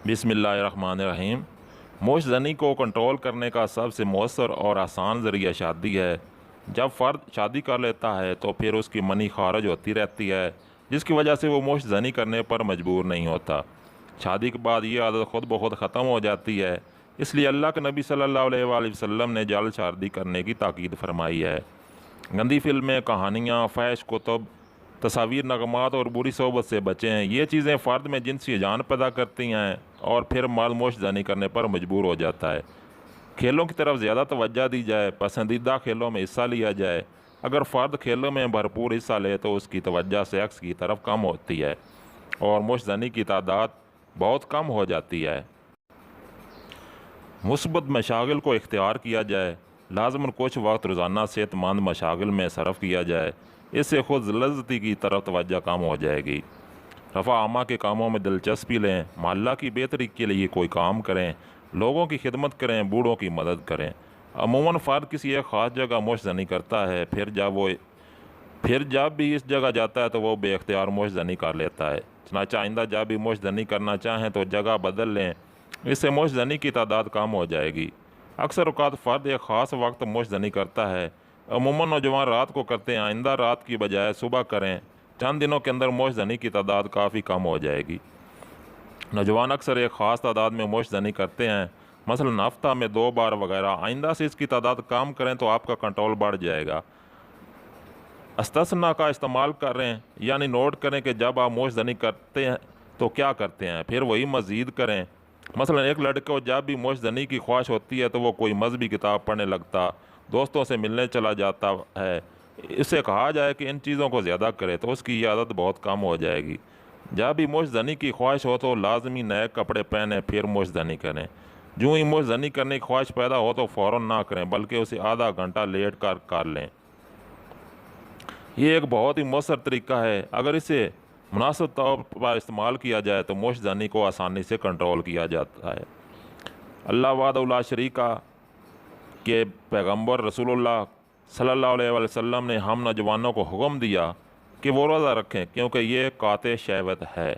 बिस्मिल्लाहिर्रहमानिर्रहीम। मोश ज़नी को कंट्रोल करने का सबसे मौसर और आसान ज़रिया शादी है। जब फ़र्द शादी कर लेता है तो फिर उसकी मनी खारिज होती रहती है, जिसकी वजह से वो मोश ज़नी करने पर मजबूर नहीं होता। शादी के बाद ये आदत ख़ुद ब खुद ख़त्म हो जाती है। इसलिए अल्लाह के नबी सल्लल्लाहु अलैहि वसल्लम ने जल्द शादी करने की ताकीद फरमाई है। गंदी फिल्में, कहानियाँ, फैश कुतुब, तस्वीर, नगमात और बुरी सोबत से बचें। ये चीज़ें फ़र्द में जिनसी जान पैदा करती हैं और फिर मालमोश ज़नी करने पर मजबूर हो जाता है। खेलों की तरफ ज़्यादा तवज्जो दी जाए, पसंदीदा खेलों में हिस्सा लिया जाए। अगर फ़र्द खेलों में भरपूर हिस्सा ले तो उसकी तवज्जो सेक्स की तरफ कम होती है और मोश ज़नी की तादाद बहुत कम हो जाती है। मुस्बत मशागिल को इख्तियार किया जाए। लाज़िमन कुछ वक्त रोज़ाना सेहतमंद मशागिल में सरफ़ किया जाए। इससे खुद लज़्ज़ती की तरफ तवज्जो कम हो जाएगी। रफ़ा आमा के कामों में दिलचस्पी लें। मोहल्ला की बेहतरी के लिए कोई काम करें। लोगों की खिदमत करें, बूढ़ों की मदद करें। अमूमन फ़र्द किसी एक ख़ास जगह मोश ज़नी करता है, फिर जब भी इस जगह जाता है तो वो बेख्तियार मोश ज़नी कर लेता है। चनांचे आइंदा जब भी मोश ज़नी करना चाहें तो जगह बदल लें। इससे मोश ज़नी की तादाद कम हो जाएगी। अक्सर औक़ात फ़र्द एक ख़ास वक्त मोश ज़नी करता है। अमूमन नौजवान रात को करते हैं, आइंदा रात की बजाय सुबह करें। चंद दिनों के अंदर मोश ज़नी की तादाद काफ़ी कम हो जाएगी। नौजवान अक्सर एक ख़ास तादाद में मोश ज़नी करते हैं, मसलन हफ्ता में 2 बार वगैरह। आइंदा से इसकी तादाद कम करें तो आपका कंट्रोल बढ़ जाएगा। इस्तिस्ना का इस्तेमाल करें, यानी नोट करें कि जब आप मोश ज़नी करते हैं तो क्या करते हैं, फिर वही मज़ीद करें। मसलन एक लड़के को जब भी मोश ज़नी की ख्वाहिश होती है तो वो कोई मजहबी किताब पढ़ने लगता, दोस्तों से मिलने चला जाता है। इससे कहा जाए कि इन चीज़ों को ज़्यादा करे तो उसकी ये आदत बहुत कम हो जाएगी। जब भी मोश ज़नी की ख्वाहिश हो तो लाजमी नए कपड़े पहने फिर मोश ज़नी करें। जो ही मोश ज़नी करने की ख्वाहिश पैदा हो तो फ़ौरन ना करें, बल्कि उसे आधा घंटा लेट कर लें। ये एक बहुत ही मौसर तरीका है। अगर इसे मुनासिब तौर पर इस्तेमाल किया जाए तो मोश ज़नी को आसानी से कंट्रोल किया जाता है। अल्लाह वहदहू शरीका के पैगंबर रसूलुल्लाह सल्लल्लाहु अलैहि वसल्लम ने हम नौजवानों को हुक्म दिया कि वो रोज़ा रखें, क्योंकि ये काते शहवत है।